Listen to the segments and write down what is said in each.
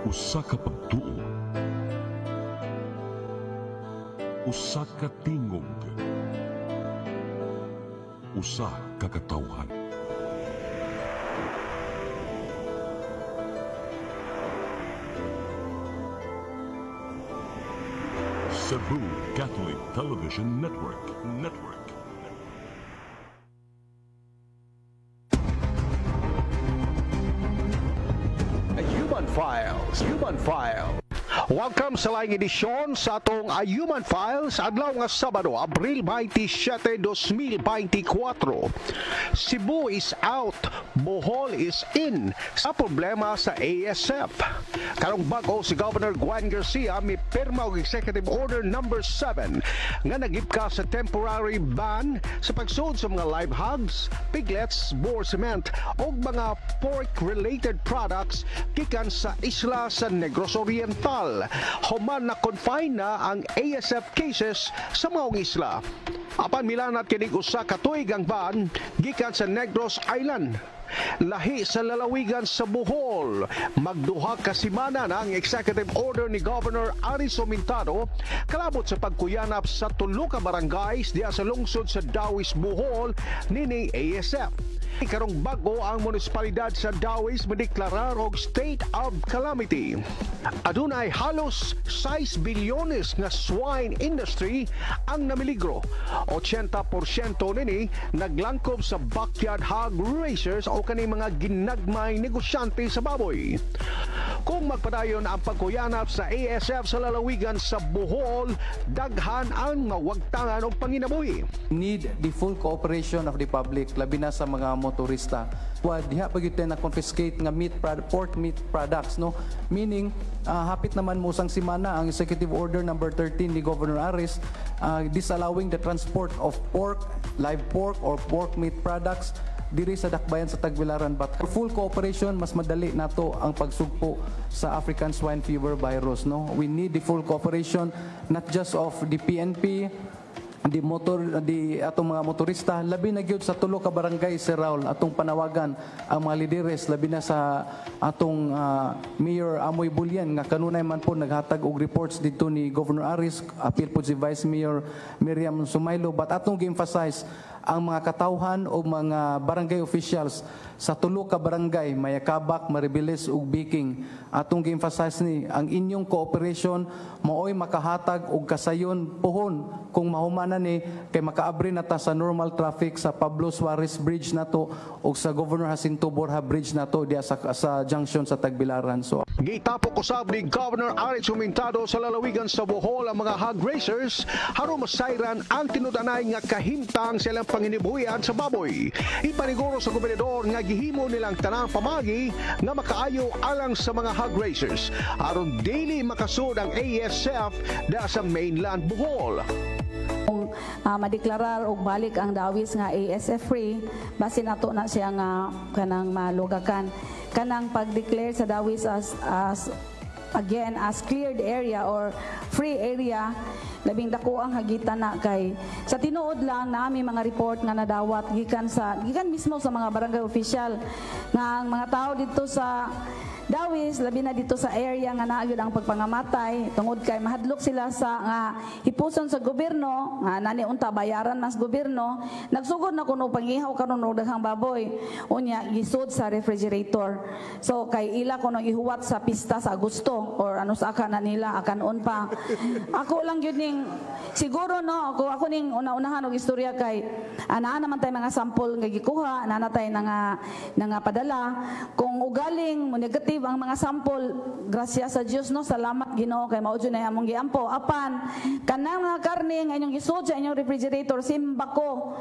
Usa ka pagtuo, usa ka tingog, usa ka katawhan. Cebu Catholic Television Network. Human File. Welcome sa laing edisyon sa atong Human Files adlaw nga Sabado, Abril 27, 2024. Cebu is out, Bohol is in sa problema sa ASF. Karong bag-o si Governor Juan Garcia may pirma og Executive Order number 7 nga nagipka sa temporary ban sa pagsud sa mga live hogs, piglets, boar cement o mga pork-related products gikan sa isla sa Negros Oriental. Human na confine na ang ASF cases sa maong isla. Apan milanat kinig usa ka tuig ang ban gikan sa Negros Island. Lahi sa lalawigan sa Bohol, magduha ka semana na ang executive order ni Governor Aris Humintado kalabot sa pagkuyanap sa tulo ka barangays diya sa lungsod sa Dawis, Bohol nining ASF. Karong bago ang munisipalidad sa Dawis madeklarar og state of calamity. Adunay halos 6 bilyones nga swine industry ang namiligro. 80% nini naglangkob sa backyard hog raisers o kaning mga ginagmay negosyante sa baboy. Kung magpadayon ang pagkuyanap sa ASF sa lalawigan sa Bohol, daghan ang mawagtangan og panginabuhi. Need the full cooperation of the public, labi na sa mga motorista. Diha pag ito na confiscate nga pork meat products, no? Meaning, hapit naman mo sang simana ang Executive Order number 13 ni Governor Aris disallowing the transport of pork, live pork or pork meat products diri sa dakbayan sa Tagbilaran. But full cooperation, mas madali nato ang pagsugpo sa African swine fever virus, no? We need the full cooperation not just of the PNP, di atong mga motorista, labi na gyud sa tulo ka barangay, Sir Raul, atong panawagan ang mga lideres, labi na sa atong Mayor Amoy Bulyan nga kanunay man po naghatag og reports dito ni Governor Aris, appeal po si Vice Mayor Miriam Sumaylo, but atong gi-emphasize ang mga katawhan o mga barangay officials sa tulo ka barangay, Mayakabak, Maribeles ug Biking. Atong gi-emphasize ni ang inyong cooperation maoy makahatag og kasayon pohon kung mahumanan ni kay makaabri nata sa normal traffic sa Pablo Suarez Bridge nato o sa Governor Jacinto Borja Bridge nato diya sa junction sa Tagbilaran. So gitapok usab ni Governor Aris Humintado sa lalawigan sa Bohol ang mga hog raisers haron masayran ang tinud-anay nga kahimtang silang panginibuhian sa baboy. Ipaniguro sa gobernador nga gihimo nilang tanang pamagi nga makaayo alang sa mga hog raisers aron daily makasud ang ASF da sa mainland Bohol. Madeklarar og balik ang Dawis nga ASF free basin ato na siya nga kanang malugakan kanang pag-declare sa Dawis as cleared area or free area. Labing dako ang hagitan na kay sa tinuod lang nami mga report nga nadawat gikan mismo sa mga barangay official nga ang mga tao dito sa Dawis, labi na dito sa area nga naagid ang pagpangamatay tungod kay mahadlok sila sa nga hipuson sa gobyerno nga naniunta bayaran mas gobyerno, nagsugod na kuno pangihaw karon og daghang baboy unya gisud sa refrigerator. So kay ila kuno ihuwat sa pista sa Agosto or ano sa aka na nila akanon pa. Ako lang gyud ning siguro no ako ning una-unahan og istorya kay anaa naman tay mga sample nga gikuha ana tay nga padala kung ugaling mo negative ang mga sample, grasya sa Dios no, salamat Ginoo kay mao jud na among giampo. Apan kanang mga karne nga inyong gisud sa inyong refrigerator simbako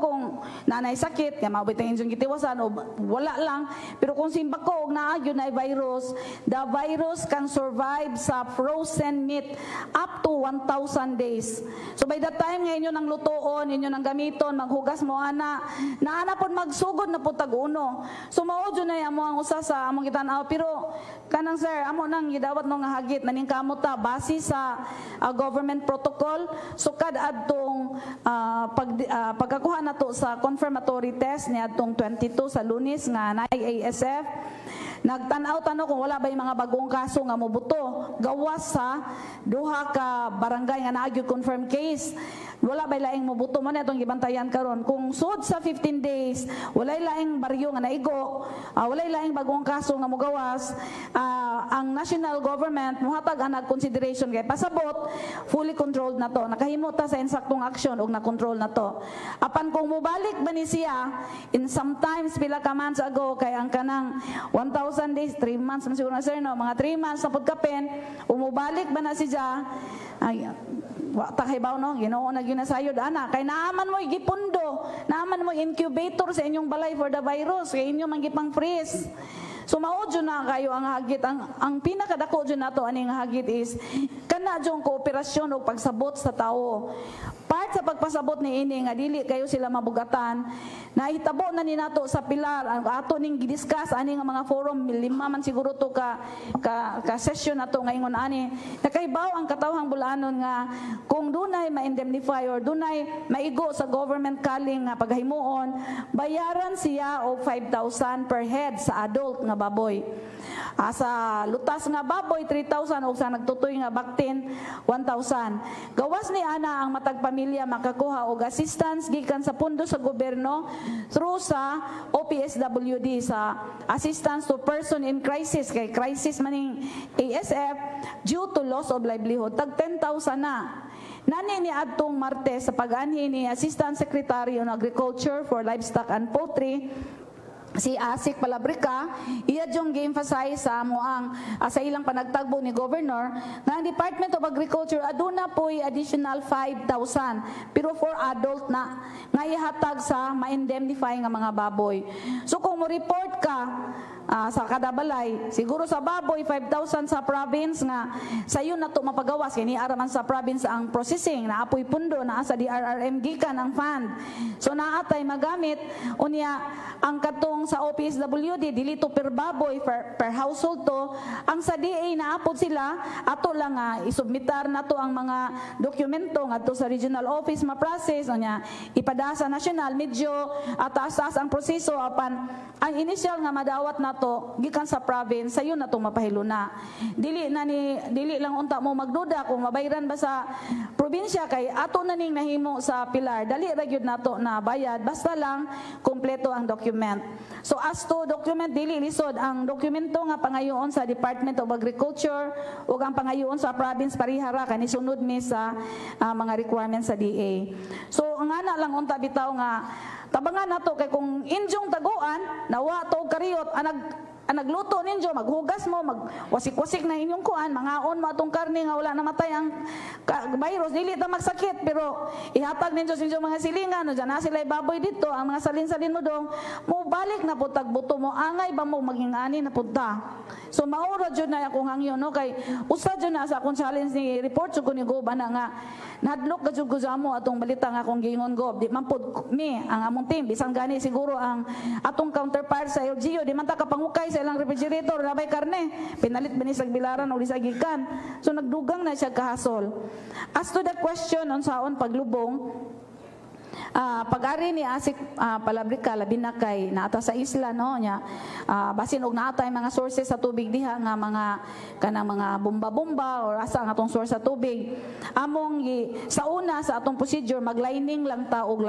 kung nanay sakit kay mao bitang inyong gitiwasan o wala lang, pero kung simbako og naa gyud na virus, the virus can survive sa frozen meat up to 1,000 days. So by that time nga inyo nang lutoon, inyo nang gamiton, maghugas mo ana pod magsugod na pud tag-uno. So mao jud na amo ang usa sa among gitan. Pero kanang sir, amo nang gidawat no nga hagit naning kamuta base sa government protocol sukad adtong pagkakuha nato sa confirmatory test ni adtong 22 sa Lunes nga naay ASF Nagtanaw-tanaw kung wala ba yung mga bagong kaso nga mobuto gawas sa duha ka barangay nga naagyo confirmed case. Wala ba laing mobuto man itong gibantayan karon. Kung sud sa 15 days, walay laing baryo nga naigo, walay laing bagong kaso nga mogawas, ang national government muhatag ang consideration kay pasabot fully controlled na to. Nakahimo ta sa insaktong aksyon ug na-control na to. Apan kung mubalik ba ni siya in sometimes pila ka months ago kay ang kanang 1,000 days, 3 months man siguro na sir no, mga 3 months na pagkapen, umubalik ba na siya, ay takibaw no, Ginoo na ginasayod ana kay naaman mo gipundo, naaman mo incubator sa inyong balay for the virus kay inyo man gipang freeze. So mao jud na kayo ang hagit, ang pinakadako jud nato aning hagit is kana jong kooperasyon ug pagsabot sa tawo. Part sa pagpasabot ni ini nga dili kayo sila mabugatan, nahitabo na ni nato sa pilar ang ato ning gidiscuss ani nga mga forum, 5 man siguro to ka session nato nga ingon ani. Nakaibaw ang katawhang bulanon nga kung dunay ma-indemnify or dunay maigo sa government kaling nga paghimuon, bayaran siya og 5,000 per head sa adult nga baboy. Sa lutas nga baboy 3,000 ug sa nagtutoy nga baktin 1,000. Gawas ni ana ang matag pamilya makakuha og assistance gikan sa pundo sa gobyerno through sa OPSWD sa assistance to person in crisis, kay crisis maning ASF due to loss of livelihood tag 10,000 na. Nani ni adtong Martes sa pag-anhi ni Assistant Secretary on Agriculture for Livestock and Poultry si Asik Palabrica, iya jong gi-emphasize sa moang sa ilang panagtagbo ni Governor nga ang Department of Agriculture aduna po'y additional 5,000 pero for adult na nga ihatag sa ma-indemnify nga mga baboy. So kung mo report ka sa kada balay, siguro sa baboy 5,000 sa province nga sayo na to mapagawas kini araman sa province ang processing na apoy pundo na sa DRRM gikan ang fund. So naatay magamit unya ang katong sa OPSWD dili to per baboy per household to, ang sa DA naapod sila ato lang isubmitar nato ang mga dokumento ngadto sa regional office ma-process unya ipada sa national medyo taas-taas ang proseso apan ang initial nga madawat nato gikan sa province sayo na to mapahiluna. Dili lang unta mo magduda kung mabayran ba sa probinsya kay ato na ning nahimo sa pilar, dali ra gyud nato na bayad basta lang kumpleto ang document. So as to document, dili lisod ang dokumento nga pangayoon sa Department of Agriculture ug ang pangayoon sa province parihara kani sunod mi sa mga requirements sa DA. So ang ana lang unta bitaw nga tabangan nato kay kung injong taguan nawa to kariyot nagluto ninyo, maghugas mo, magwasik-wasik na inyong kuan, mangaon mo atong karne nga wala namatay ang virus, dili ta magsakit, pero ihatag ninyo sa inyong mga silingan, no, dyan na sila ibaboy dito, ang mga salin-salin mo dong, mo balik na po tagbuto mo, angay ba mo maging ani na punta. So mauro dyan na akong hangyo, no, kay usa dyan na sa akong challenge ni report, so kung go ba na nga, nadlok ka dyan ko mo atong balita nga akong gingon go, di man po mi, ang among team, bisang gani siguro ang atong counterpart sa LGU, di man ta kapangukay sa ilang refrigerator nabay karne pinalit binisag bilaran o lisagikan, so nagdugang na siya kahasol. As to the question on saon paglubong, pag-ari ni Asik Palabrica labi na kay naata sa isla no nya, basin og naatay mga sources sa tubig diha nga mga kanang mga bomba-bomba or asa ang atong source sa tubig, among sa una sa atong procedure maglining lang ta og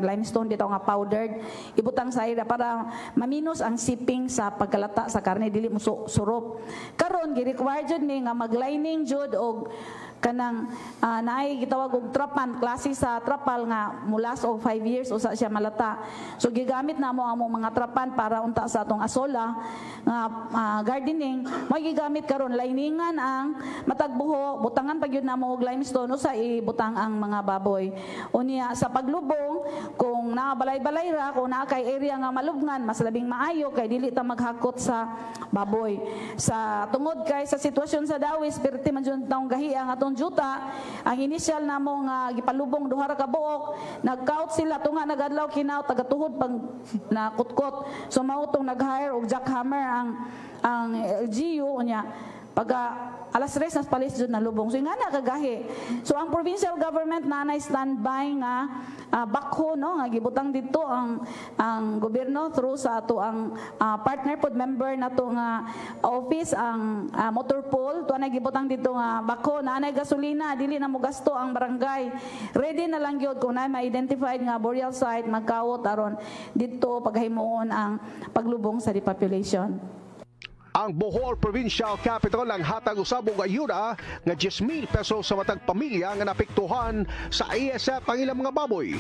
limestone dito nga powdered ibutang sa ira para maminus ang siping sa pagkalata sa karne dili mo surop. Karon gi-require jud ni nga maglining jud og kanang naay gitawag og trapan, klase sa trapal nga mulas og 5 years usa siya malata. So gigamit namo among mga trapan para unta sa atong asola nga gardening, may gigamit karon liningan ang matagbuho, butangan pagyud namo og limestone usa ibutang ang mga baboy. Unya sa paglubong kung naabalay-balay ra, kung naa kay area nga malubngan, mas labing maayo kay dili ta maghakot sa baboy. Sa tungod kay sa sitwasyon sa dawis perti man jud taong gahi ang atong juta, ang initial namo nga gipalubong duha ra ka buok, nag-count sila tunga nagadlaw kinaw tagatuhod pag nakutkot. So mao tong nag-hire og jackhammer ang LGU unya alas 3 nas palis jud na lubong. So nga na kagahi. So ang provincial government nanay standby nga bakho no nga gibutang dito ang gobyerno through sa ato ang partner pod member nato nga office ang motor pool to na gibutang dito nga bakho nanay gasolina dili na mo gasto ang barangay. Ready na lang gyud kung na ma-identified nga burial site magkawot aron dito paghimuon ang paglubong sa depopulation. Ang Bohol Provincial Capital ang hatag usabong ayuda nga 10,000 pesos sa matag pamilya nga napiktuhan sa ASF ang ilang mga baboy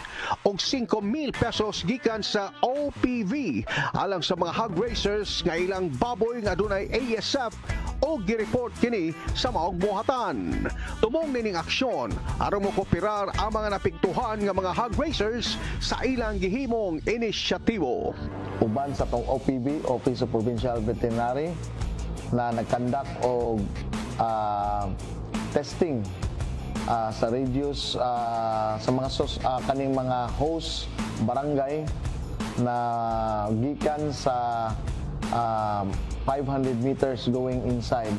og 5,000 pesos gikan sa OPV alang sa mga hog raisers nga ilang baboy nga dunay ASF o gireport kini sa maong buhatan. Tumong nining aksyon aron mo kopirar ang mga napiktuhan nga mga hog raisers sa ilang gihimong inisyatibo. Uban sa tong OPV, Office of Provincial Veterinary, na nagkandak og testing sa radius sa mga kaning mga host barangay na gikan sa 500 meters going inside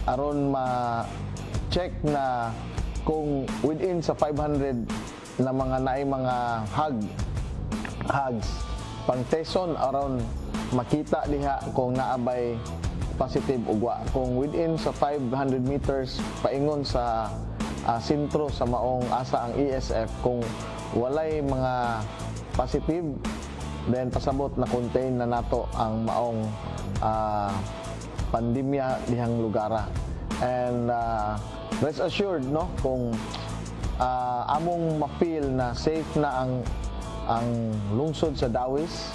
aron ma-check na kung within sa 500 na mga naay mga hogs pang-teson aron makita diha kung naabay positive ugwa. Kung within sa 500 meters paingon sa sentro sa maong asa ang ESF, kung walay mga positive, then pasabot na contain na nato ang maong pandemya dihang lugara. And rest assured no kung among ma-feel na safe na ang lungsod sa Dawis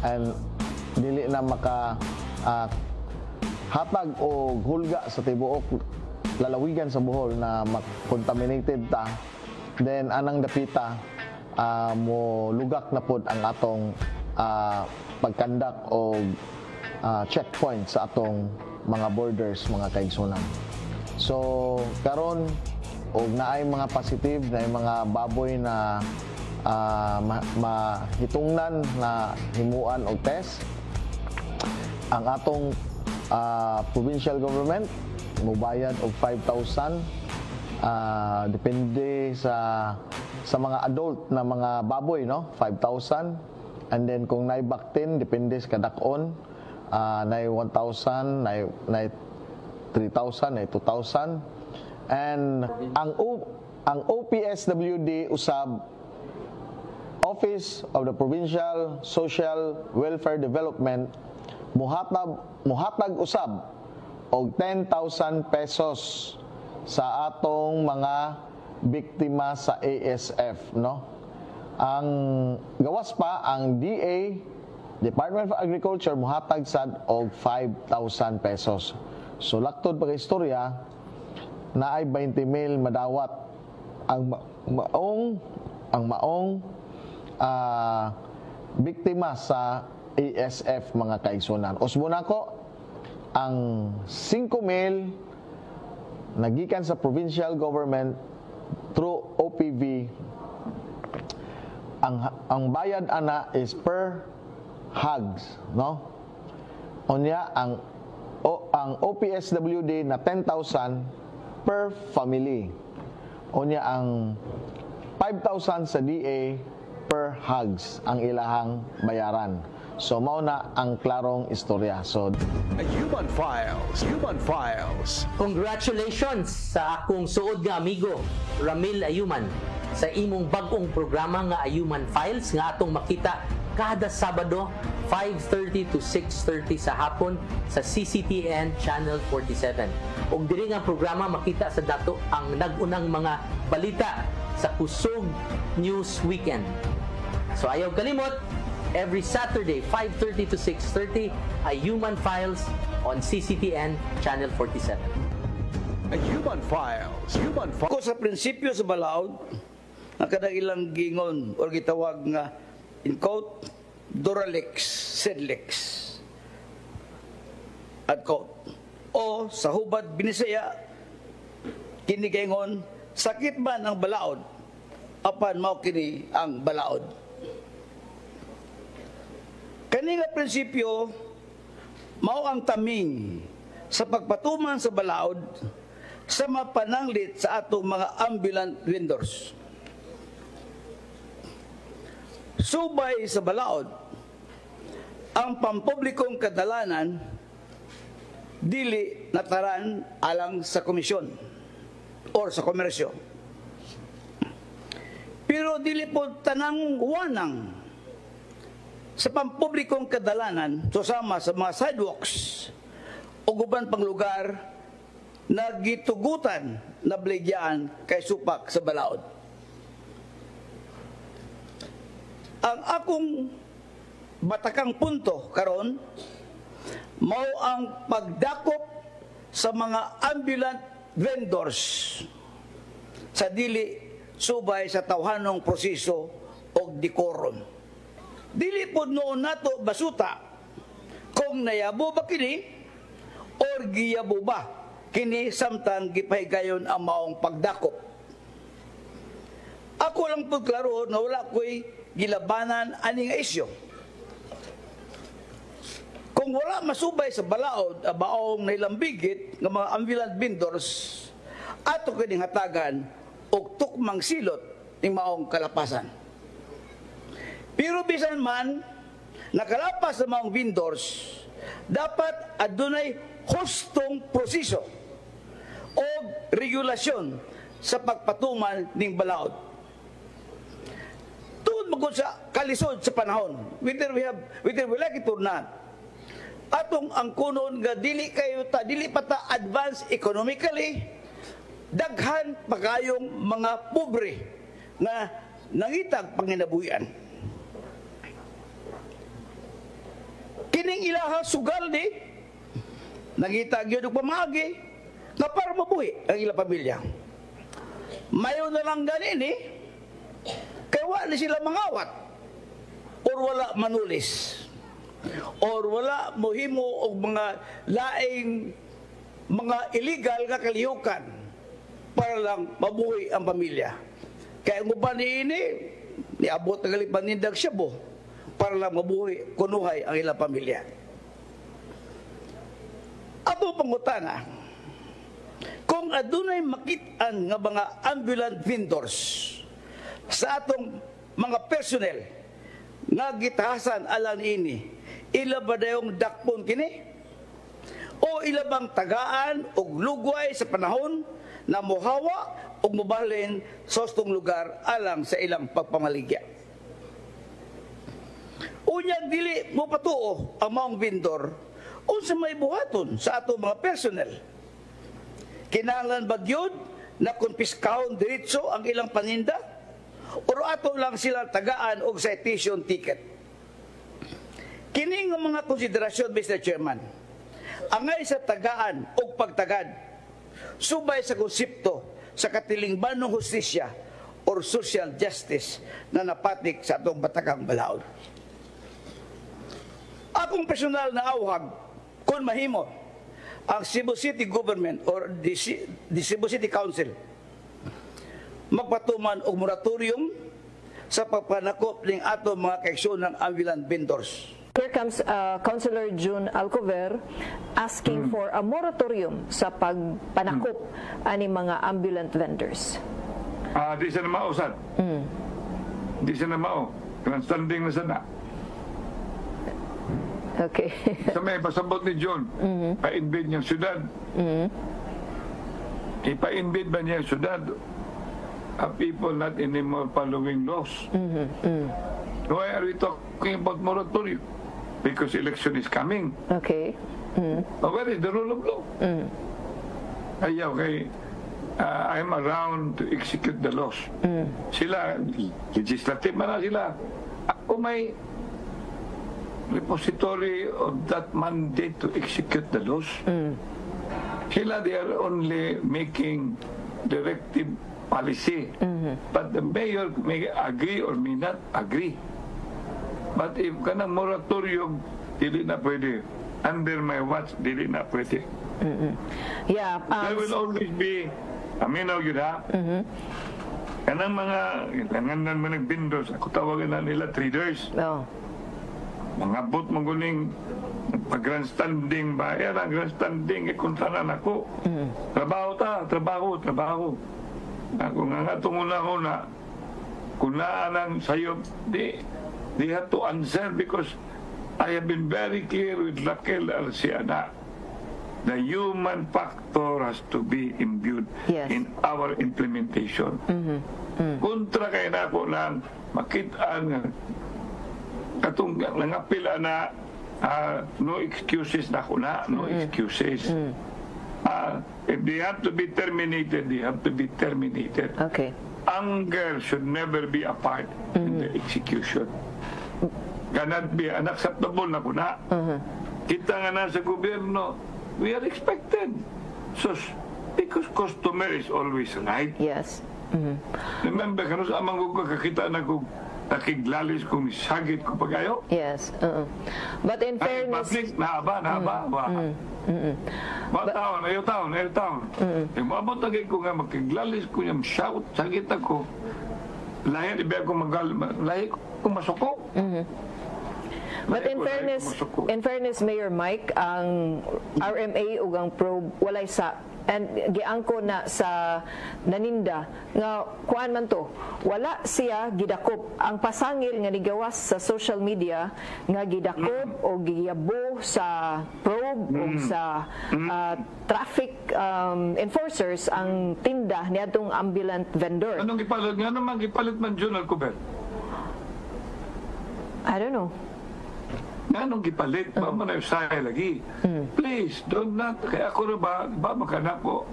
and dili na maka hatag o hulga sa tibuok lalawigan sa Bohol na contaminated ta, then anang dapita mo lugak na pod ang atong pagkandak o checkpoint sa atong mga borders, mga kaigsunan. So karon og naay mga positive na mga baboy na mahitungnan na himuan og test, ang atong provincial government mubayad og 5,000 depende sa mga adult na mga baboy no, 5,000, and then kung naay baktin depende sa kadakon, naay 1,000, naay 3,000, naay 2,000, and ang OPSWD usab Office of the Provincial Social Welfare Development muhatag usab og 10,000 pesos sa atong mga biktima sa ASF no. Ang gawas pa ang DA, Department of Agriculture, muhatag sad og 5,000 pesos. So laktod pa istorya na ay 20,000 madawat ang maong biktima sa ASF, mga kaigsunan. Usbo nako ang 5,000 nagikan sa provincial government through OPV. Ang bayad ana is per hogs no. Unya ang OPSWD na 10,000 per family. Unya ang 5,000 sa DA per hogs ang ilahang bayaran. So mao na ang klarong istorya. So Human Files. Congratulations sa akong suod nga amigo Ramil Ayuman sa imong bag-ong programa nga Ayuman Files nga atong makita kada Sabado 5:30 to 6:30 sa hapon sa CCTN Channel 47. Ug diri nga programa makita sa dato ang nag-unang mga balita sa Kusog News Weekend. So ayaw kalimot, every Saturday 5:30 to 6:30 ay Human Files on CCTN Channel 47. Human Files. Ako sa prinsipyo sa balaod, ang kadang ilang gingon o gitawag nga in quote Duralex, Sedlex at quote, o sa hubad Binisaya kini gingon sakit man ang balaod apan mao kini ang balaod. Kani nga prinsipyo mao ang taming sa pagpatuman sa balaod sa mapananglit sa atong mga ambulant vendors. Subay sa balaod, ang pampublikong kadalanan dili nataran alang sa komisyon or sa komersyo. Pero dili po tanang wanang sa pampublikong kadalanan susama sa mga sidewalks o guban pang lugar na gitugutan na bligyan kay supak sa balaod. Ang akong batakang punto karon mao ang pagdakop sa mga ambulant vendors sa dili subay sa tawhanong proseso o decorum. Dili pod noon nato basuta kung nayabo ba kini or giyabo ba kini samtang gipahigayon ang maong pagdakop. Ako lang po klaro na wala ko'y gilabanan ani nga isyo. Kung wala masubay sa balaod baong nailambigit ng mga ambulant vendors, ato kining hatagan og tukmang silot ng maong kalapasan. Pero bisan man nakalapas sa maong vendors, dapat adunay hustong proseso o regulasyon sa pagpatuman ning balaod. Tungod magod sa kalisod sa panahon, whether we like it or not, atong ang kunon nga dili pa ta advance economically, daghan pa kayong mga pobre na nangitag panginabuhian. Kining ilaha sugal di nangitag yun og pamagi nga para mabuhi ang ilang pamilya. Mayo na lang ganini kay wala sila mangawat or wala manulis or wala mohimo og mga laing mga illegal nga kalihukan para lang mabuhi ang pamilya. Kaya ang uban niini niabot nga panindag siya bo para lang mabuhi kunuhay ang ilang pamilya. Ato pangutana, kung adunay makit-an nga mga ambulant vendors sa atong mga personnel nga gitahasan alang ini, ila ba dayong dakpon kini? O ila bang tagaan og lugway sa panahon na mohawa og mobalhin sa hustong lugar alang sa ilang pagpamaligya? Unyang dili mo patuo ang maong vendor unsa may buhaton sa ato mga personnel. Kinahanglan ba gyud na kumpiskahon diretso ang ilang paninda o ato lang sila tagaan og citation ticket? Kini nga mga konsiderasyon, Mr. Chairman, angay sa tagaan og pagtagad subay sa konsepto sa katilingbanong hustisya or social justice na napatik sa atong batakang balaod. Akong personal na awhag kung mahimo ang Cebu City Government or the Cebu City Council magpatuman og moratorium sa pagpanakop ning ato mga kaigsoon ng ambulant vendors. Here comes Councilor June Alcover asking for a moratorium sa pagpanakop ani mga ambulant vendors. Di siya na mao, sad. Di siya na mao. Standing na sana. Okay. Sa may pasabot ni John, pa-invade niyang syudad. Ipa-invade ba niya syudad? People not anymore following laws. Why are we talking about moratorium? Because election is coming. Okay. But where is the rule of law? Ayaw kay I'm around to execute the laws. Sila, legislative man na sila. Ako may repository of that mandate to execute the laws. Sila, they are only making directive policy. But the mayor may agree or may not agree. But if kanang moratorium, dili na pwede. Under my watch, dili na pwede. Yeah. There will always be, aminaw yun ha? Kanang mga, ilangan na mga vendors, ako tawagan na nila traders. Oh. mga bot maguling pag-grandstanding ba? Yan ang grandstanding, ikuntanan ako. Trabaho. Ako nga tunguna-una, kung naalang sa'yo, they have to answer because I have been very clear with Raquel Arciana. The human factor has to be imbued in our implementation. Kontra kayo na ako lang makita nga katong nangapila na no excuses na ako na, no excuses. If they have to be terminated, they have to be terminated. Okay. Anger should never be a part in the execution. Cannot be unacceptable na kuna. Kita nga na sa gobyerno, we are expected. So, because customer is always right. Yes. Remember, kano sa amang ko kakita na ko nakiglalis ko, misagit ko pagayo? Yes. But in fairness... Public, nahaba. Ayaw taon. Mabot na ko nga, makiglalis ko niya, shout, sagit ako. Lahi, ibig ko lahi ko masuko. But in fairness, Mayor Mike, ang RMA ug ang probe walay sa and giangko na sa naninda nga kuan man to, wala siya gidakop ang pasangil nga nigawas sa social media nga gidakop o giyabo sa probe o sa traffic enforcers ang tinda niadtong ambulant vendor. Anong gipalit nga naman gipalit man Jun Alcover? I don't know. Anong gipalit? Ba mo na usay lagi? Please, don't not. Kaya ako na ba makana po?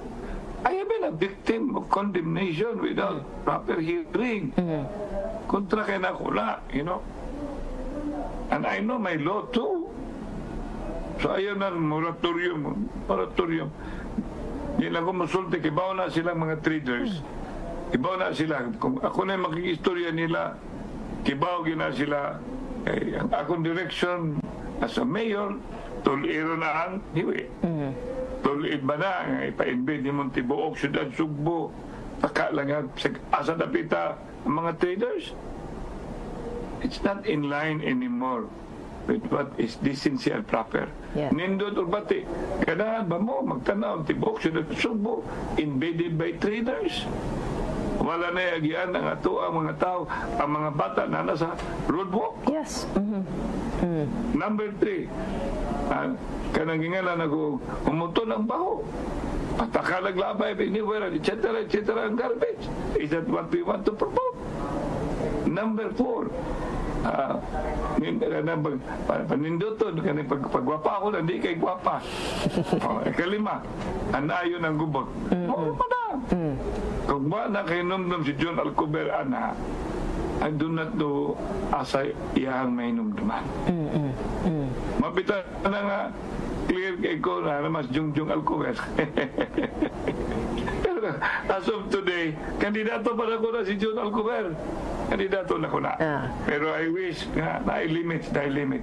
I have been a victim of condemnation without proper hearing. Kontra kaya na ako na, you know. And I know my law too. So ayaw na moratorium. Hindi lang ko masulti. Kibaw na silang mga traders. Kibaw na sila. Kung ako na yung makikistorya nila, kibaw gina sila. Ang akong direction as a mayor, tuliro na ang hiwi. Tulit ba na nga ipa-invade ni Montibuok, Siyudad Sugbo, taka lang nga, asa napita ang mga traders? It's not in line anymore with what is decency and proper. Nindot o bati, kailangan ba mo magtanaw, Tibuok, Siyudad Sugbo, invaded by traders? Wala na yagian ang ato ang mga tao, ang mga bata na nasa roadwalk. Yes. Number 3, kanang gingalan ako, umuto ng baho. Patakalag labay, anywhere, etc. ang garbage. Is that what we want to promote? Number 4, paninduton, kanang pagwapa ako, hindi kay gwapa. Ikalima, anayon ang gubot. Kung ba na kay numdum si John Alcover, ana, I do not know asa iyang may numduman. Mapitan na nga, clear kay ko na mas Jungjung Alcover. Pero as of today, kandidato pa na ko na si John Alcover. Kandidato na ko na. Pero I wish nga, na-limit,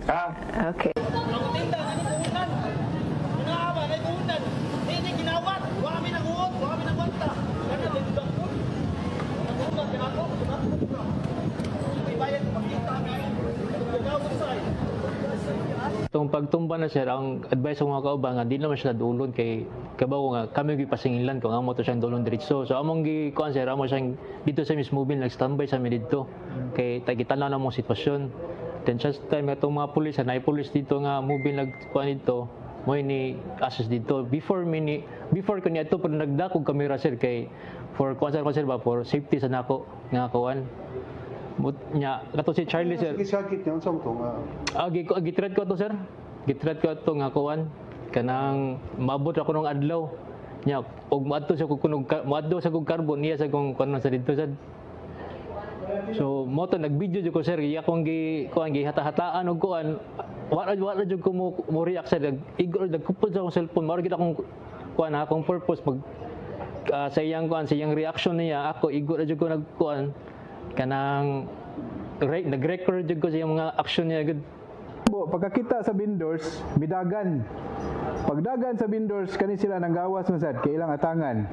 ha? Okay. Itong pagtumba na sir, ang advice ko mga kaubangan, di naman siya dulon kay kabaw nga kami gipasingilan ko nga mo to siyang dulon diretso. So among gikuan sir, amo siyang dito sa Miss Mobile nag-standby sa mi dito kay tagitanaw na mong sitwasyon. Then just time itong mga pulis, na pulis dito nga mobile nagkuan dito, mo ini assess dito before ko niya to pero nagdakog kamera sir kay for kuan sir ba for safety sa nako nga kuan. Nya kato si Charlie sir. Sakit niya unsa mo to nga. Gitread ko to sir. Gitread ko to nga kuan kanang maabot ako nung adlaw. Nya og moadto sa kunog moadto sa kog carbon niya sa kung kuan sa dito sir. So mo to nag-video jud ko sir, iya kong kuan hata-hataan og kuan. Wala jud ko mo react sir. Igor nagkupod sa akong cellphone, mao gid akong kuan akong purpose pag sa iyang kuan, sa iyang reaction niya ako igor jud ko nagkuan kanang nag-record jud ko sa iyang mga action niya gud. Pagkakita sa vendors, bidagan. Pagdagan sa vendors, kani sila nanggawas masad kay ilang atangan.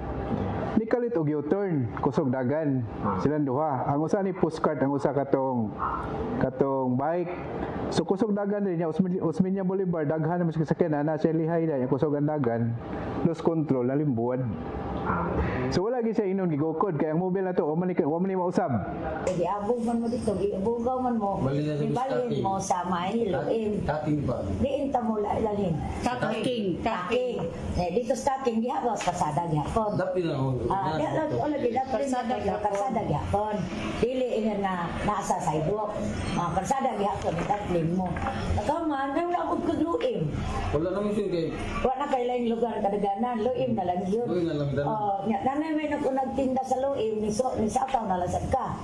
Ni kalit og U-turn, kusog dagan. Silang duha. Ang usa ni postcard, ang usa katong bike. So kusog dagan din niya, Osmeña Boulevard, daghan naman sa sakyanan, nasa lihay na niya, kusog ang dagan, lost control, nalimbuan. So wala gyud siya inon gigukod kay ang mobile na to, wa man ni mausab. Giabog man mo dito, giabugaw man mo. Ibalhin mo sa Mahiloin. Taking ba? Diin ta mo lalhin. Taking. Dito stacking gihapon kasada gihapon. Dapi lang. Kasada gihapon. Dili ina na nasa sidewalk. Kasada gihapon tatlin mo. Takaman nang lakod kod luim. Wala naman siya kay. Wa na kay laing lugar kadaganan, luim na lang yun. Luim na lang dan. Nanay may nagtinda sa luim ni sataw na lasad ka.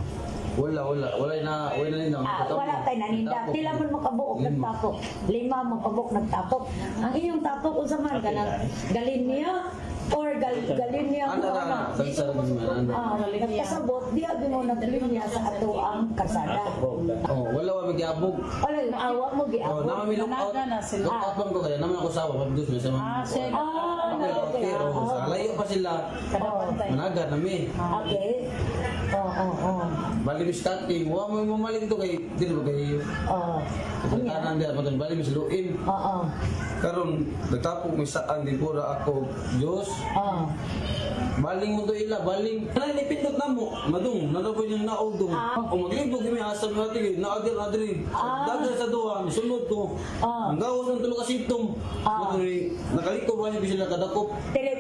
Wala na wala tayo naninda. Tila man makabuok nagtapok. 5 makabuok nagtapok. Ang iyong tapok unsa man kanang Galinia or Galinia ano kasabot di abi mo naglinya sa ato ang kalsada. Wala wa magyabog. Wala awa mo giabog. Nama mi lookout ko kaya naman ako sawa pagdus mi sa pero sa layo pa sila. Managa nami. Okay. Bali mis cutting, wa mo mamalik dito kay dili ba kay kanan dia patay bali mis luin. Karon nagtapok mi saan di pura ako Diyos. Baling mo to ila, baling. Nani pindot namo, madung, nanapoy yung naog dong. O maglibog kami asal natin, naadir. Dagar sa duwa, sunod to. Ang gawas ng tulog kasintong. Nakaliko ba niya sila kadakop?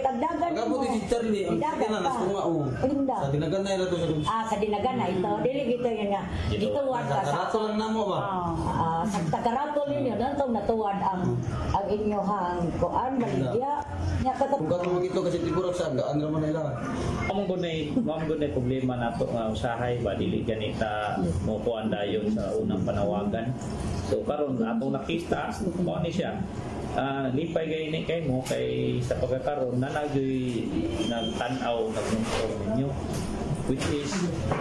Tagdagan mo. Kabuti si Charlie, ang kina nas ko nga o. Sa dinaganay na to sa dun. Sa dinaganay ito, dili gito yun nga. Dito wad ka sa. Karato lang namo ba? Sa tagarato ninyo, nantong natuwad ang inyohang kuan, maligya. Kung katulog ito kasi tigurak sa gaan naman nila. Among gunay problema nato nga usahay ba dili ganita mo kuan dayon sa unang panawagan. So karon atong nakita mo ni siya. Lipay gayni kay mo kay sa pagkakaroon na nagtan-aw nagmonitor ninyo, which is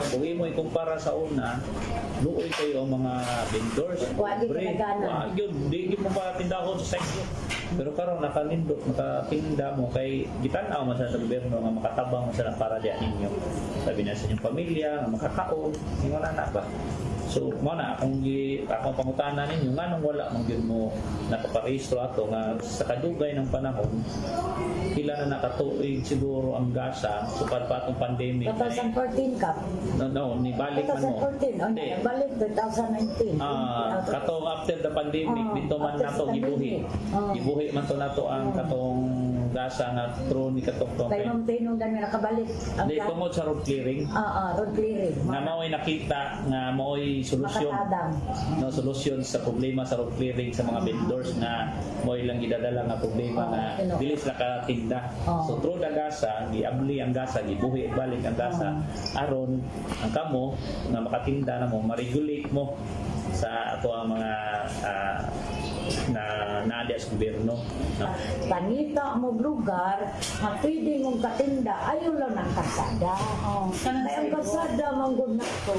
kung imo ikumpara sa una luoy kayo ang mga vendors yun, di mo pa tindahon sa sidewalk, pero karon nakalindot nakatinda mo kay gitan-aw man sa gobyerno nga makatabang man sa para diyan ninyo, sabi na sa inyong pamilya nga makakaon wala na ba. So, mo na akong pangutana ninyo nganong wala man gyud mo nakaparehistro ato nga sa kadugay ng panahon pila na nakatuig siguro ang gasa supad pa atong pandemic. 2014 ka? No, ni balik man mo. 2014, balik 2019. Katong after the pandemic dito man nato gibuhi. Gibuhi man to nato ang katong gasa nga true ni katong kay ma'am tinong dami nakabalik. Di tungod sa road clearing. Road clearing. Nga mao'y nakita nga mao'y solusyon sa problema sa road clearing sa mga vendors na mao'y lang gidadala nga problema nga dili sila katinda. So through the gasa, giabli ang gasa, gibuhi balik ang gasa aron ang kamo nga makatinda na mo, ma-regulate mo sa ato ang mga na nadia sa gobyerno. Panita mo lugar na pwede mong katinda ayaw lang ng kasada. Kaya ang kasada manggod na ito.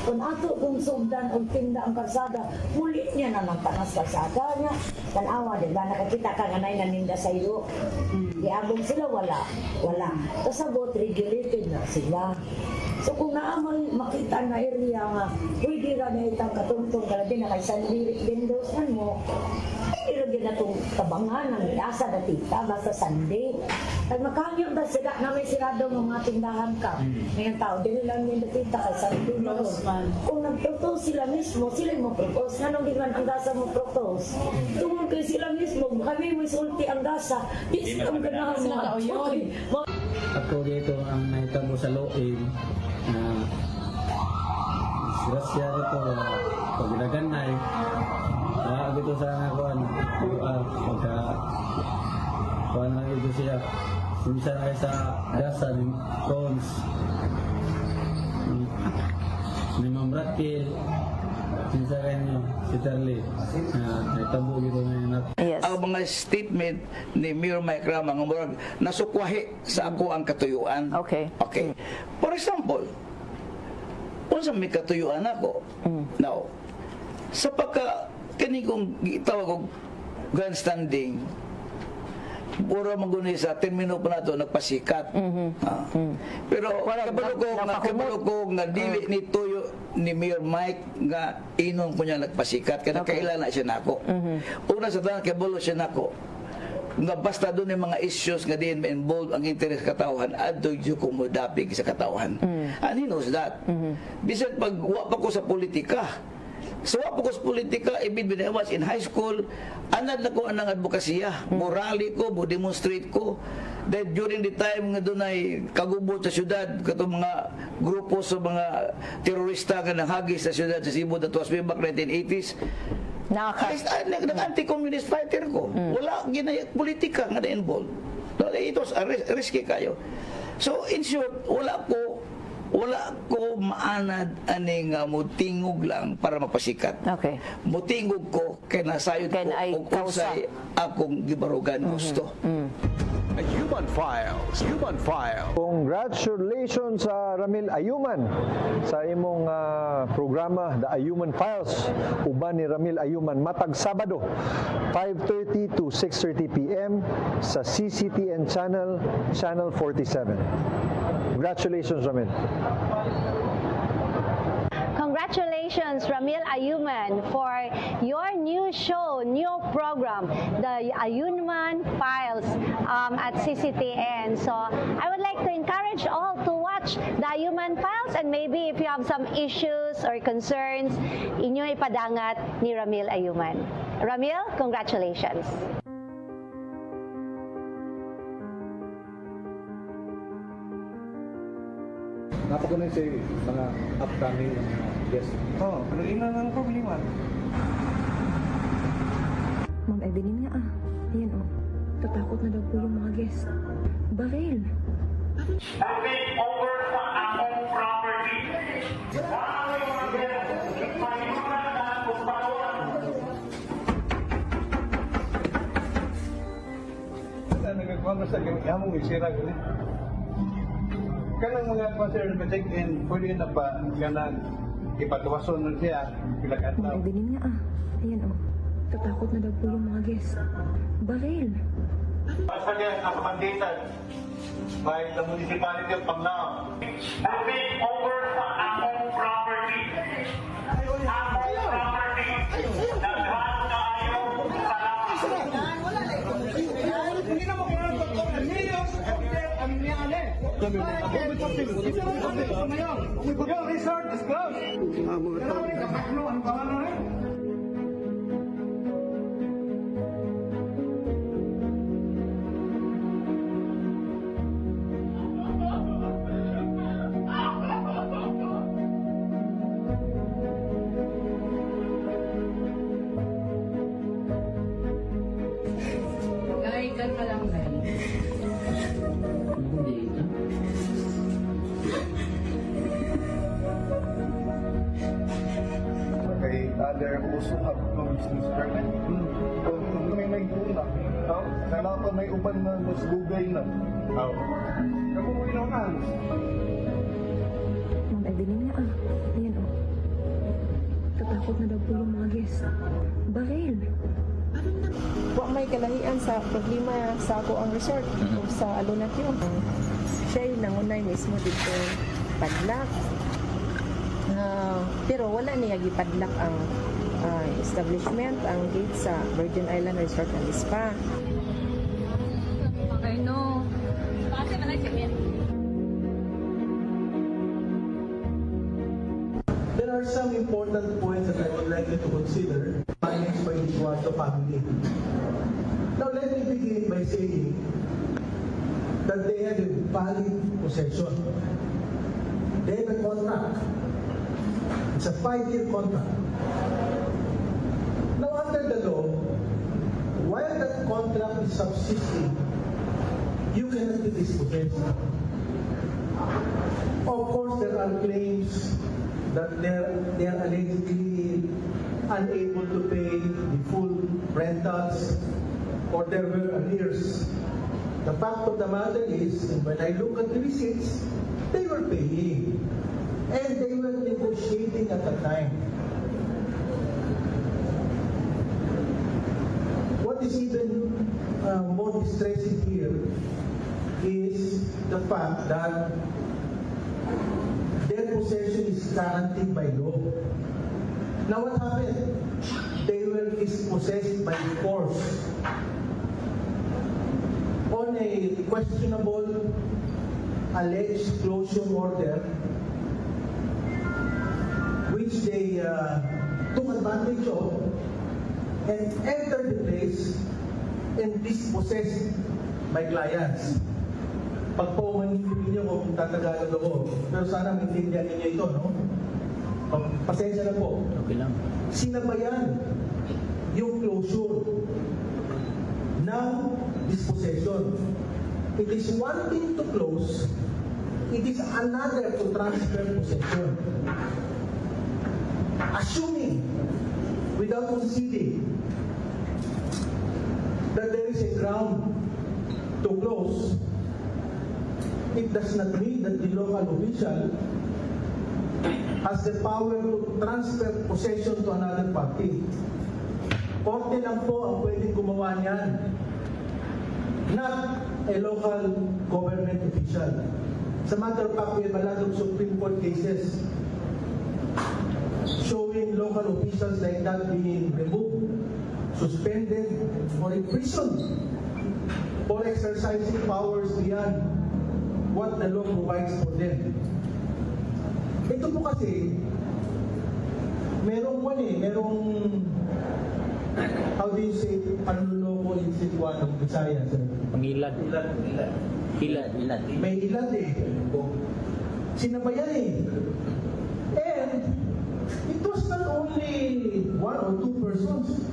Kung ato kung sugdan o tinda ang kasada, muli niya na ng tanas kasada niya. Tanawa, diba? Nakakita ka nga na naninda sa iyo. Iabong sila, wala. Kasabot, regulated na sila. So kung naaman makita na area nga, pwede ra na itang katuntong kaladi na kay sanlirik vendors man mo, iragin na itong tabangan ng asa na tita, basta Sunday. At makanyang ba sila na may sirado ng mga tindahan ka. Ngayon tao, din lang yung tita kay Sunday na ron. Kung nag-propose sila mismo, sila mo propose. Nanong di man ang gasa mo propose. Tungkol kayo sila mismo, kami mo isulti ang gasa. Di sila ang ganahan mo. Ako dito ang nahitabo sa Loin na grasya dito pag ginaganay dito sa kuan pagka kuan lang dito siya simisa na kayo sa gasa ng cones ni Ma'am Raquel simisa kayo niyo si Charlie nahitabo dito na yun ang mga statement ni Mayor Mike Rama nga murag nasukwahi sa ako ang katuyuan. Okay. For example, unsa may katuyuan ako? Now, sa pagka kani kong gitawag og grandstanding, puro maguni sa 10 minuto pa na ito, nagpasikat. Pero kabalo ko nga dili ni Tuyo ni Mayor Mike nga inon ko niya nagpasikat, kaya kailan na siya nako. Una sa tanan, kabalo siya nako. Nga basta doon yung mga issues nga din involved ang interes sa katawhan, adto yung kumudapig sa katawhan. And he knows that. Bisan pag wapa ko sa politika, so wapa ko sa politika, ibig when I was in high school, anad na ko anang advokasya, morali ko, demonstrate ko. Then during the time nga doon ay kagubot sa syudad, katong mga grupo sa mga terorista nga nanghagis sa syudad sa Cebu, that was way back 1980s, nag-anti-communist fighter ko. Wala ginayag politika nga na-involved. It was risky kayo. So in short, wala ko maanad aning mutingog lang para mapasikat. Mutingog ko kay nasayod ko og usay akong gibarugan gusto. Human Files. Congratulations sa Ramil Ayuman sa imong programa The Ayuman Files. Uban ni Ramil Ayuman matag Sabado 5:30 to 6:30 p.m. sa CCTN channel 47. Congratulations, Ramil. Congratulations, Ramil Ayuman, for your new show, new program, the Ayuman Files at CCTN. So I would like to encourage all to watch the Ayuman Files, and maybe if you have some issues or concerns, inyo ipadangat ni Ramil Ayuman. Ramil, congratulations. Napakunan sa mga upcoming guests. Pero ina lang problema. Ma'am Evelyn nga Ayan tatakot na daw po yung mga guests. Baril. Moving over sa akong property. Nagkakuha sa gamang isira ko kanang mga concern na check-in, pwede na pa ganang ipatawason na siya pilakataw. Nagdinin nga Ayan tatakot na daw po yung mga guests. Baril. Basta niya ang mandated by the municipality of Panglao. Moving over sa akong property. Akong property. Naghan na ayaw sa hindi na magkakaroon ng millions of debt ang niyali. Your resort is closed. Ang pangalan rin. Ikan ka lang na yun. Kay other also have no business permit. Kung may nagtuna, kailangan may upan na mas gugay na. Kamu mo ilangan. Ma'am Evelyn nga Ayan tatakot na daw po yung mga guests. Baril. Wa may kalahian sa problema sa ako ang resort o sa alunatyon. Siya yung nangunay mismo dito padlock. Pero wala niya gipadlock ang establishment, ang gate sa Virgin Island Resort and Spa. I know. There are some important points that I would like you to consider findings by the Duarte family. Now let me begin by saying that they have a valid possession. They have a contract. It's a 5-year contract. Now under the law, while that contract is subsisting, you cannot be dispossessed. Of course, there are claims that they are allegedly unable to pay the full rentals or there were arrears. The fact of the matter is, when I look at the receipts, they were paying and they were negotiating at the time. What is even more distressing here is the fact that their possession is guaranteed by law. Now what happened? They were dispossessed by force on a questionable alleged closure order, which they took advantage of and entered the place and dispossessed my clients. Pagpawaman niyo kung tatagalog ako, pero sana maintindihan ninyo ito, no? Pasensya na po. Okay lang. Sinabayan yung closure ng dispossession. It is one thing to close, it is another to transfer possession. Assuming, without conceding, that there is a ground to close, it does not mean that the local official has the power to transfer possession to another party. Korte lang po ang pwedeng gumawa niyan, not a local government official. As a matter of fact, we have a lot of Supreme Court cases showing local officials like that being removed, suspended, or imprisoned for exercising powers beyond what the law provides for them. Ito po kasi, merong how do you say, panluloko in Cebuano, Bisaya, sir? Pangilad. Ilad. May ilad eh. Sinabayan eh. And it was not only one or two persons.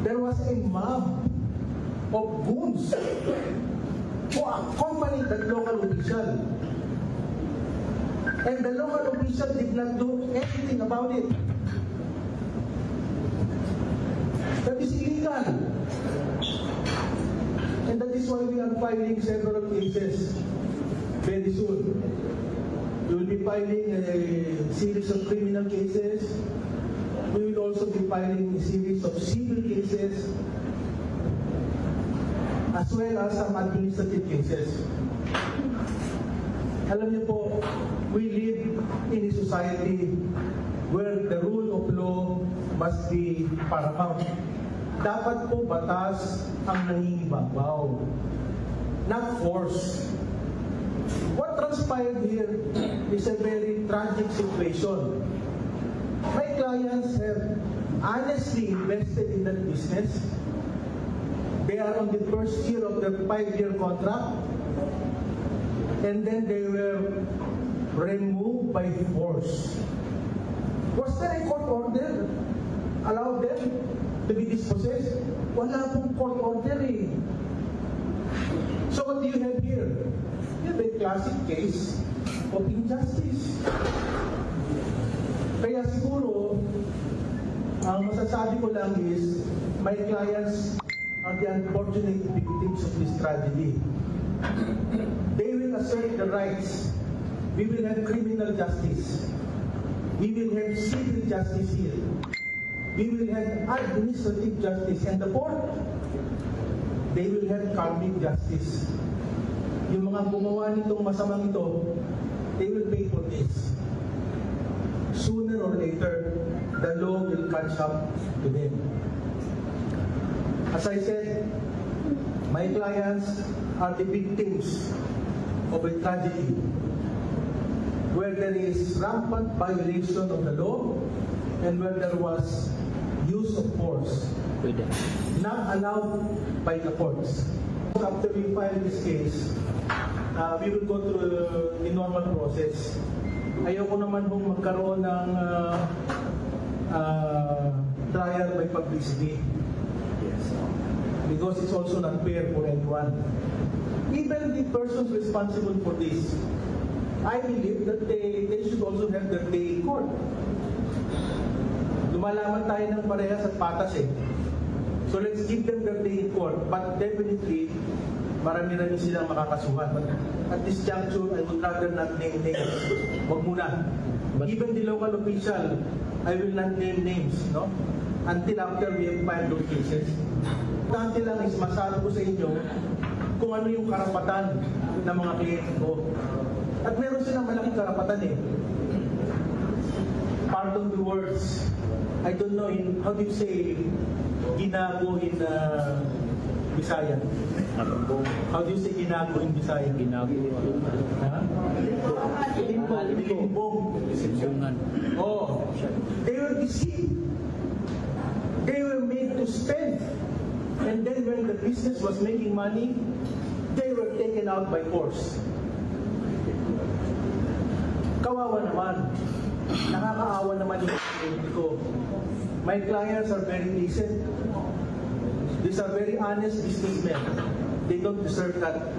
There was a mob of goons who accompanied that local official. And the local official did not do anything about it. That is illegal. And that is why we are filing several cases very soon. We will be filing a series of criminal cases. We will also be filing a series of civil cases, as well as some administrative cases. Alam niyo po, we live in a society where the rule of law must be paramount. Dapat po batas ang nangingibabaw, not force. What transpired here is a very tragic situation. My clients have honestly invested in that business. They are on the first year of their 5-year contract, and then they were removed by force. Was there a court order allowed them to be dispossessed? Wala pong court order eh. So what do you have here? You have a classic case of injustice. Kaya siguro, ang masasabi ko lang is, my clients are the unfortunate victims of this tragedy. They will assert the rights. We will have criminal justice. We will have civil justice here. We will have administrative justice. And the court, they will have karmic justice. Yung mga gumawa nitong masamang ito, they will pay for this. Sooner or later, the law will catch up to them. As I said, my clients are the victims of a tragedy where there is rampant violation of the law and where there was use of force not allowed by the courts. After we file this case, we will go through the normal process. Ayoko naman kung magkaroon ng trial by publicity. Because it's also not fair for anyone. Even the persons responsible for this, I believe that they should also have their day in court. Lumalaman tayo ng pareha sa patas eh. So let's give them their day in court. But definitely, marami rin silang makakasuhan. But at this juncture, I would rather not name names. Wag muna. Even the local official, I will not name names, no? Until after we have filed those cases. Importante lang is masabi ko sa inyo kung ano yung karapatan ng mga kliyente ko. At meron silang malaking karapatan eh. Pardon the words. I don't know, how do you say ginago in Bisaya? How do you say ginago in Bisaya? Ginago. Oh, they were deceived. They were made to spend. And then when the business was making money, they were taken out by force. Kawawa naman. Nakakaawa naman yung client ko. My clients are very decent. These are very honest businessmen. They don't deserve that.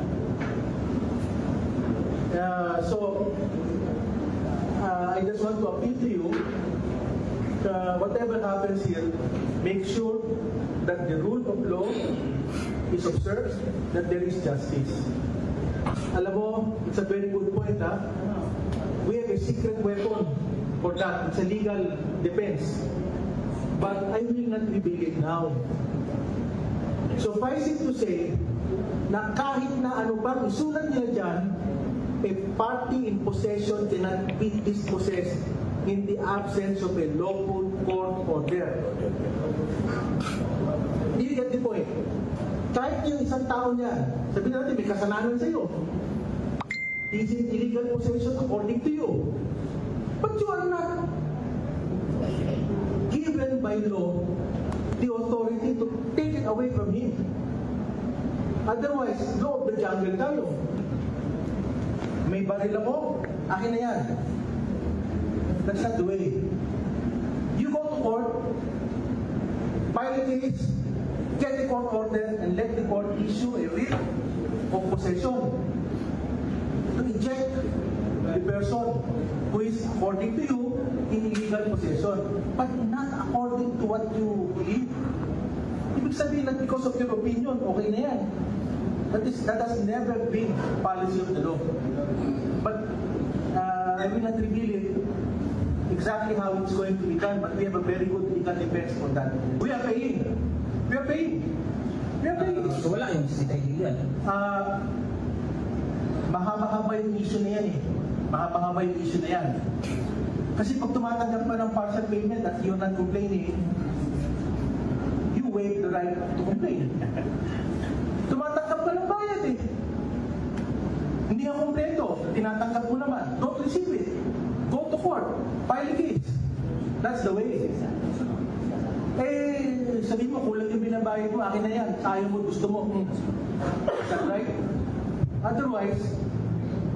I just want to appeal to you, whatever happens here, make sure that the rule of law is observed, that there is justice. Alam mo, it's a very good point, ha? We have a secret weapon for that. It's a legal defense. But I will not reveal it now. Suffice it to say, na kahit na ano bang isulat nila dyan, a party in possession cannot be dispossessed in the absence of a lawful court order. Do you get the point? Kahit yung isang tao niya, sabihin natin may kasalanan sa iyo. Is it illegal possession according to you? But you are not given by law the authority to take it away from him. Otherwise, law of the jungle tayo. May baril ako, akin na yan. That's not the way. You go to court, file a case, get the court order, and let the court issue a writ of possession to eject the person who is, according to you, in illegal possession, but not according to what you believe. Ibig sabihin that because of your opinion, okay na yan. That has never been policy of the law. But I will not reveal it exactly how it's going to be done, but we have a very good legal defense for that. We are paying. We are paying. We are paying. So wala yung sitay yan? Mahaba-haba yung issue na yan eh. Mahaba-haba yung issue na yan. Kasi pag tumatanggap ka ng partial payment at you're not complaining, you waive the right to complain. Tumatanggap ka ng bayad eh. Hindi ka kompleto, tinatanggap mo naman. Don't receive it. Go to court. File a case. That's the way. Eh, sabihin mo, kulang yung binabayad mo, akin na yan. Ayaw mo, gusto mo. Is that right? Otherwise,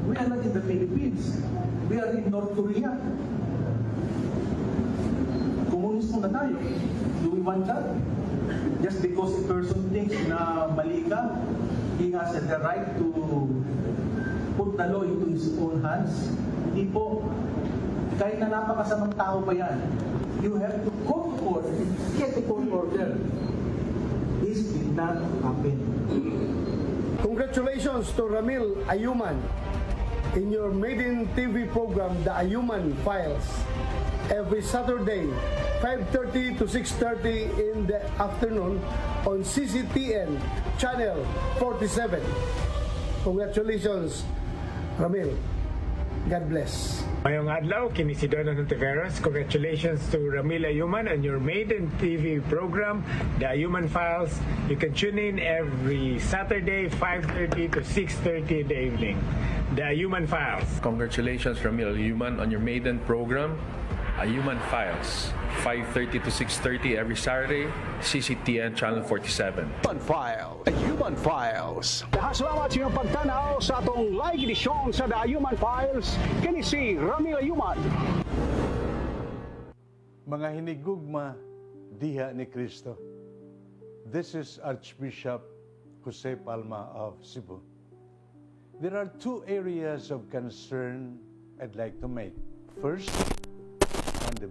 we are not in the Philippines. We are in North Korea. Komunismo na tayo. Do we want that? Just because a person thinks na mali ka, he has the right to put the law into his own hands. Hindi po. Kahit na napakasamang tao pa yan, you have to go to court, get a court order. This did not happen. Congratulations to Ramil Ayuman in your maiden TV program, The Ayuman Files, every Saturday, 5:30 to 6:30 in the afternoon on CCTN Channel 47. Congratulations, Ramil. God bless. Mayong adlaw, kini si Dono Nontiveros. Congratulations to Ramil Ayuman on your maiden TV program, The Ayuman Files. You can tune in every Saturday, 5:30 to 6:30 in the evening. The Ayuman Files. Congratulations, Ramil Ayuman, on your maiden program, Ayuman Files. 5:30 to 6:30 every Saturday, CCTN Channel 47. Ayuman Files. Salamat sa iyong pagtanaw sa atong live edisyon sa The Ayuman Files. Kini si Ramil Ayuman. Mga hinigugma diha ni Kristo. This is Archbishop Jose Palma of Cebu. There are two areas of concern I'd like to make. First, on the